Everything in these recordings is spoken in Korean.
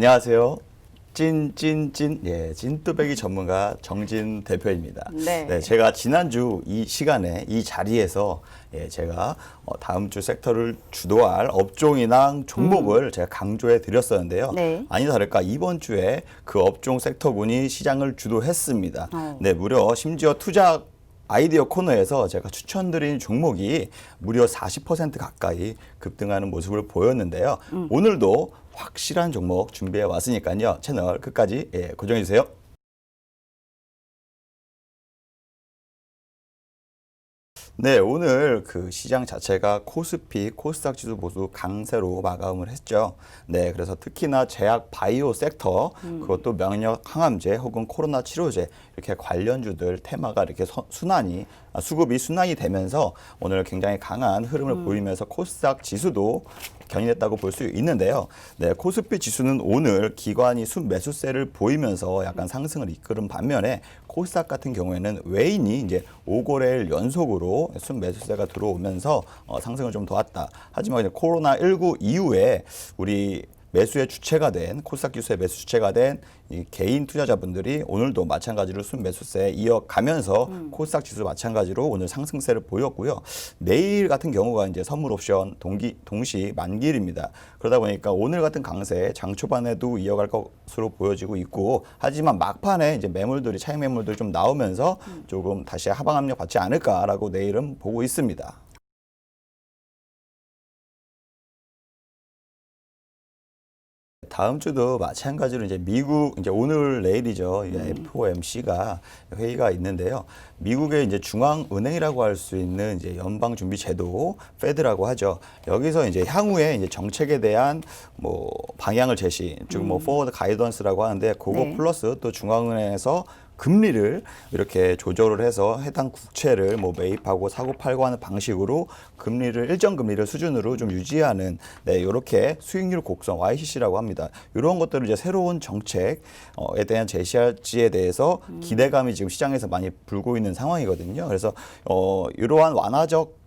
안녕하세요. 찐뚜배기 전문가 정진 대표입니다. 네. 제가 지난주 이 시간에 이 자리에서 제가 다음 주 섹터를 주도할 업종이나 종목을 제가 강조해 드렸었는데요. 네. 아니나 다를까 이번 주에 그 업종 섹터군이 시장을 주도했습니다. 네, 무려 심지어 투자 아이디어 코너에서 제가 추천드린 종목이 무려 40% 가까이 급등하는 모습을 보였는데요. 오늘도 확실한 종목 준비해 왔으니까요. 채널 끝까지 고정해 주세요. 네, 오늘 그 시장 자체가 코스피, 코스닥 지수 모두 강세로 마감을 했죠. 네, 그래서 특히나 제약 바이오 섹터, 그것도 면역 항암제 혹은 코로나 치료제 이렇게 관련주들 테마가 이렇게 수급이 순환이 되면서 오늘 굉장히 강한 흐름을 보이면서 코스닥 지수도 견인했다고 볼 수 있는데요. 네, 코스피 지수는 오늘 기관이 순매수세를 보이면서 약간 상승을 이끌은 반면에 코스닥 같은 경우에는 외인이 이제 5거래일 연속으로 순매수세가 들어오면서 상승을 좀 도왔다. 하지만 이제 코로나19 이후에 우리 매수의 주체가 된 코스닥 지수의 매수 주체가 된 이 개인 투자자분들이 오늘도 마찬가지로 순매수세 이어가면서 코스닥 지수 마찬가지로 오늘 상승세를 보였고요. 내일 같은 경우가 이제 선물 옵션 동시 만기일입니다. 그러다 보니까 오늘 같은 강세 장 초반에도 이어갈 것으로 보여지고 있고, 하지만 막판에 이제 매물들이 차익 매물들이 좀 나오면서 조금 다시 하방 압력 받지 않을까라고 내일은 보고 있습니다. 다음 주도 마찬가지로 이제 미국 이제 오늘 내일이죠. FOMC가 회의가 있는데요. 미국의 이제 중앙은행이라고 할 수 있는 이제 연방준비제도 페드라고 하죠. 여기서 이제 향후에 이제 정책에 대한 뭐 방향을 제시, 즉 뭐 포워드 가이던스라고 하는데 그거 네. 플러스 또 중앙은행에서 금리를 이렇게 조절을 해서 해당 국채를 뭐 매입하고 사고 팔고 하는 방식으로 금리를 일정 금리를 수준으로 좀 유지하는 이렇게 수익률 곡선 YCC라고 합니다. 이런 것들을 이제 새로운 정책에 대한 제시할지에 대해서 기대감이 지금 시장에서 많이 불고 있는 상황이거든요. 그래서 이러한 완화적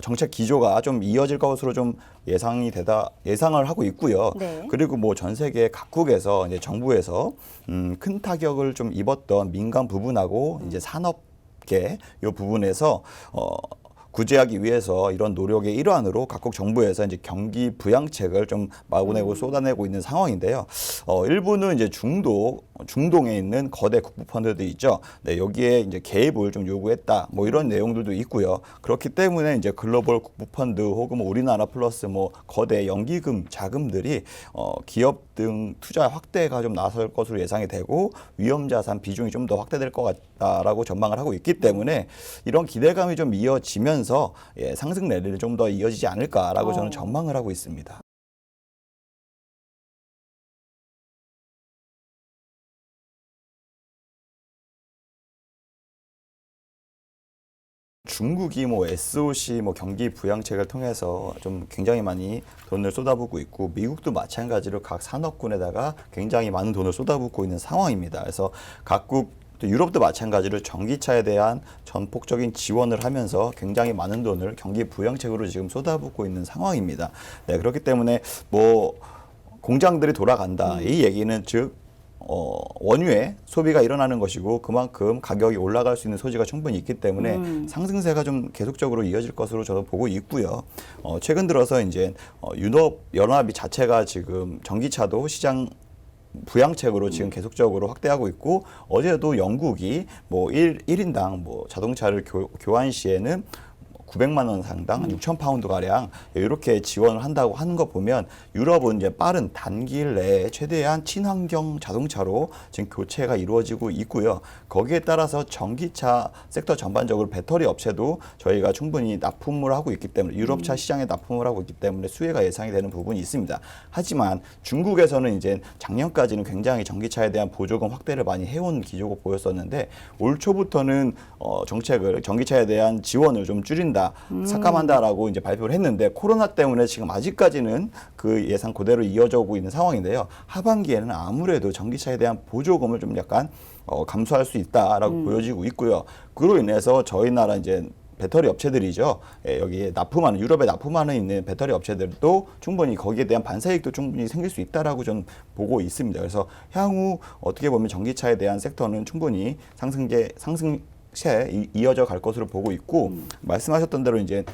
정책 기조가 좀 이어질 것으로 좀 예상을 하고 있고요. 네. 그리고 뭐 전 세계 각국에서 이제 정부에서 큰 타격을 좀 입었던 민간 부분하고 이제 산업계 이 부분에서 구제하기 위해서 이런 노력의 일환으로 각국 정부에서 이제 경기 부양책을 좀 마구내고 쏟아내고 있는 상황인데요. 일부는 이제 중동에 있는 거대 국부 펀드도 있죠. 네, 여기에 이제 개입을 좀 요구했다. 뭐 이런 내용들도 있고요. 그렇기 때문에 이제 글로벌 국부 펀드 혹은 뭐 우리나라 플러스 뭐 거대 연기금 자금들이 기업 등 투자 확대가 좀 나설 것으로 예상이 되고 위험자산 비중이 좀 더 확대될 것 같다라고 전망을 하고 있기 때문에 이런 기대감이 좀 이어지면서 상승 랠리를 좀 더 이어지지 않을까라고 저는 전망을 하고 있습니다. 중국이 뭐 SOC 뭐 경기 부양책을 통해서 좀 굉장히 많이 돈을 쏟아붓고 있고, 미국도 마찬가지로 각 산업군에다가 굉장히 많은 돈을 쏟아붓고 있는 상황입니다. 그래서 각국 또 유럽도 마찬가지로 전기차에 대한 전폭적인 지원을 하면서 굉장히 많은 돈을 경기 부양책으로 지금 쏟아붓고 있는 상황입니다. 네, 그렇기 때문에 뭐 공장들이 돌아간다. 이 얘기는 즉 원유의 소비가 일어나는 것이고 그만큼 가격이 올라갈 수 있는 소지가 충분히 있기 때문에 상승세가 좀 계속적으로 이어질 것으로 저도 보고 있고요. 최근 들어서 이제 유럽 연합이 자체가 지금 전기차도 시장 부양책으로 지금 계속적으로 확대하고 있고, 어제도 영국이 뭐 1인당 뭐 자동차를 교환 시에는 900만 원 상당, 6천 파운드 가량 이렇게 지원을 한다고 하는 거 보면 유럽은 이제 빠른 단기일 내에 최대한 친환경 자동차로 지금 교체가 이루어지고 있고요. 거기에 따라서 전기차 섹터 전반적으로 배터리 업체도 저희가 충분히 납품을 하고 있기 때문에 유럽차 시장에 납품을 하고 있기 때문에 수혜가 예상이 되는 부분이 있습니다. 하지만 중국에서는 이제 작년까지는 굉장히 전기차에 대한 보조금 확대를 많이 해온 기조가 보였었는데 올 초부터는 정책을 전기차에 대한 지원을 좀 줄인다. 삭감한다라고 이제 발표를 했는데 코로나 때문에 지금 아직까지는 그 예상 그대로 이어져 오고 있는 상황인데요. 하반기에는 아무래도 전기차에 대한 보조금을 좀 약간 감소할 수 있다라고 보여지고 있고요. 그로 인해서 저희 나라 이제 배터리 업체들이죠. 예, 여기에 납품하는 유럽에 납품하는 있는 배터리 업체들도 충분히 거기에 대한 반사이익도 충분히 생길 수 있다라고 저는 보고 있습니다. 그래서 향후 어떻게 보면 전기차에 대한 섹터는 충분히 상승세 이어져 갈 것으로 보고 있고 말씀하셨던 대로 이제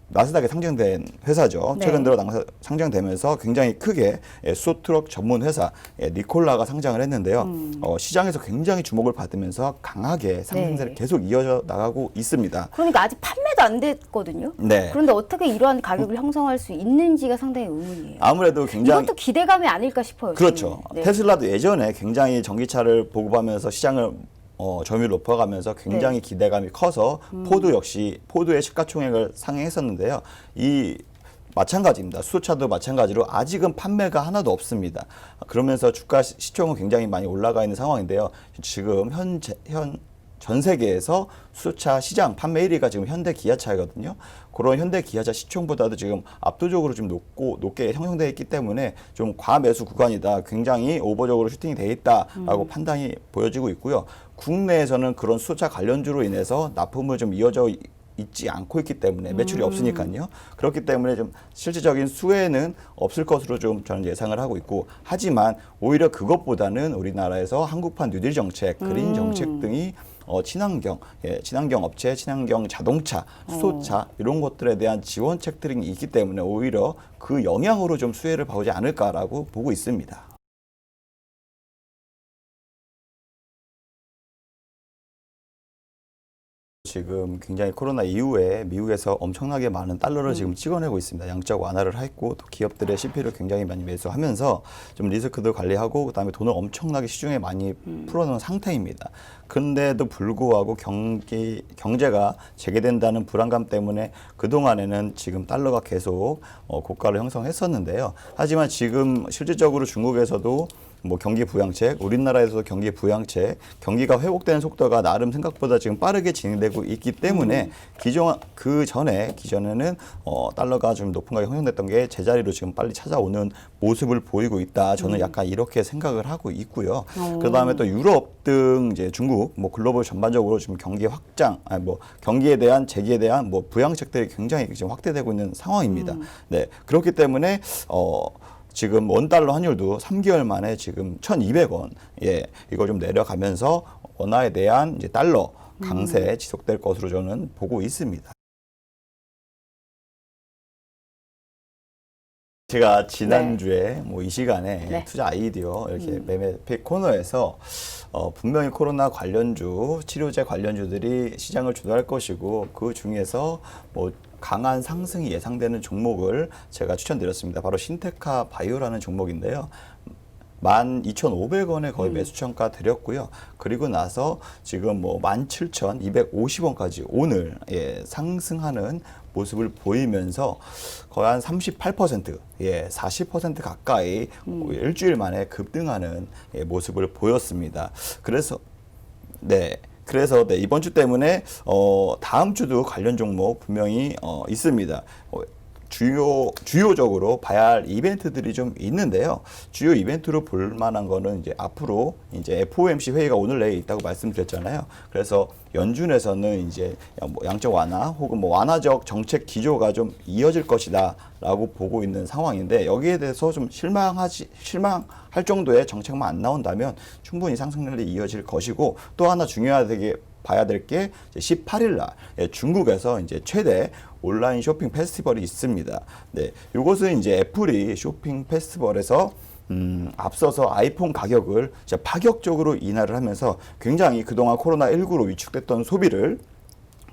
나스닥에 상장된 회사죠. 네. 최근 들어 상장되면서 굉장히 크게 수소트럭 전문 회사 니콜라가 상장을 했는데요. 시장에서 굉장히 주목을 받으면서 강하게 상승세를 네. 계속 이어져 나가고 있습니다. 그러니까 아직 판매도 안 됐거든요. 네. 그런데 어떻게 이러한 가격을 형성할 수 있는지가 상당히 의문이에요. 아무래도 굉장히 이것도 기대감이 아닐까 싶어요. 그렇죠. 저는. 네. 테슬라도 예전에 굉장히 전기차를 보급하면서 시장을 점유율 높아가면서 굉장히 기대감이 커서 포드 역시 포드의 시가총액을 상회했었는데요. 이 마찬가지입니다. 수소차도 마찬가지로 아직은 판매가 하나도 없습니다. 그러면서 주가 시총은 굉장히 많이 올라가 있는 상황인데요. 지금 전 세계에서 수소차 시장 판매 1위가 지금 현대 기아차이거든요. 그런 현대 기아차 시총보다도 지금 압도적으로 좀 높게 형성되어 있기 때문에 좀 과매수 구간이다. 굉장히 오버적으로 슈팅이 돼 있다라고 판단이 보여지고 있고요. 국내에서는 그런 수소차 관련주로 인해서 납품을 좀 이어져 있지 않고 있기 때문에 매출이 없으니까요. 그렇기 때문에 좀 실질적인 수혜는 없을 것으로 좀 저는 예상을 하고 있고, 하지만 오히려 그것보다는 우리나라에서 한국판 뉴딜 정책, 그린 정책 등이 친환경 업체, 친환경 자동차, 수소차 이런 것들에 대한 지원책들이 있기 때문에 오히려 그 영향으로 좀 수혜를 봐오지 않을까라고 보고 있습니다. 지금 굉장히 코로나 이후에 미국에서 엄청나게 많은 달러를 지금 찍어내고 있습니다. 양적 완화를 했고 또 기업들의 CP를 굉장히 많이 매수하면서 좀 리스크도 관리하고 그다음에 돈을 엄청나게 시중에 많이 풀어놓은 상태입니다. 근데도 불구하고 경제가 재개된다는 불안감 때문에 그동안에는 지금 달러가 계속 고가를 형성했었는데요. 하지만 지금 실질적으로 중국에서도 뭐 경기 부양책, 우리나라에서도 경기 부양책, 경기가 회복되는 속도가 나름 생각보다 지금 빠르게 진행되고 있기 때문에 기존에는 달러가 좀 높은 가격이 형성됐던 게 제자리로 지금 빨리 찾아오는 모습을 보이고 있다. 저는 약간 이렇게 생각을 하고 있고요. 그다음에 또 유럽 등 이제 중국, 뭐 글로벌 전반적으로 지금 경기 확장, 경기에 대한 재기에 대한 뭐 부양책들이 굉장히 지금 확대되고 있는 상황입니다. 네, 그렇기 때문에 지금 원달러 환율도 3개월 만에 지금 1,200원, 이거 좀 내려가면서 원화에 대한 이제 달러 강세 지속될 것으로 저는 보고 있습니다. 제가 지난주에 뭐 이 시간에 네. 투자 아이디어 이렇게 매매픽 코너에서 분명히 코로나 관련주, 치료제 관련주들이 시장을 주도할 것이고 그 중에서 뭐 강한 상승이 예상되는 종목을 제가 추천드렸습니다. 바로 신테카 바이오라는 종목인데요. 12,500원에 거의 매수평가 드렸고요. 그리고 나서 지금 뭐 17,250원까지 오늘 상승하는 모습을 보이면서 거의 한 38%, 40% 가까이 일주일 만에 급등하는 모습을 보였습니다. 그래서 이번 주 때문에 다음 주도 관련 종목 분명히 있습니다. 주요적으로 봐야 할 이벤트들이 좀 있는데요. 주요 이벤트로 볼 만한 거는 이제 앞으로 이제 FOMC 회의가 오늘 내에 있다고 말씀드렸잖아요. 그래서 연준에서는 이제 양적 완화 혹은 뭐 완화적 정책 기조가 좀 이어질 것이다라고 보고 있는 상황인데, 여기에 대해서 좀 실망할 정도의 정책만 안 나온다면 충분히 상승률이 이어질 것이고, 또 하나 중요하게 봐야 될 게 18일 날 중국에서 이제 최대 온라인 쇼핑 페스티벌이 있습니다. 네, 이것은 이제 애플이 쇼핑 페스티벌에서 앞서서 아이폰 가격을 파격적으로 인하를 하면서 굉장히 그동안 코로나19로 위축됐던 소비를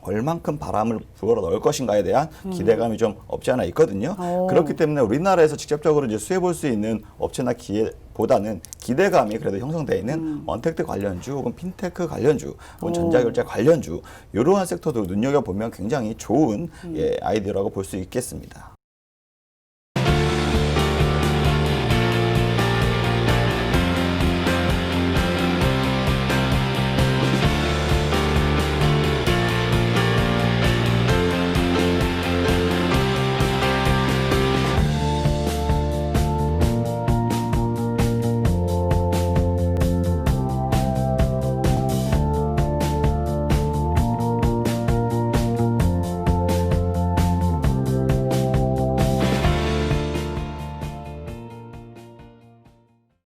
얼만큼 바람을 불어 넣을 것인가에 대한 기대감이 좀 없지 않아 있거든요. 그렇기 때문에 우리나라에서 직접적으로 이제 수혜 볼 수 있는 업체나 기회보다는 기대감이 그래도 형성되어 있는 언택트 관련주 혹은 핀테크 관련주 혹은 전자결제 관련주, 이러한 섹터도 눈여겨보면 굉장히 좋은 아이디어라고 볼 수 있겠습니다.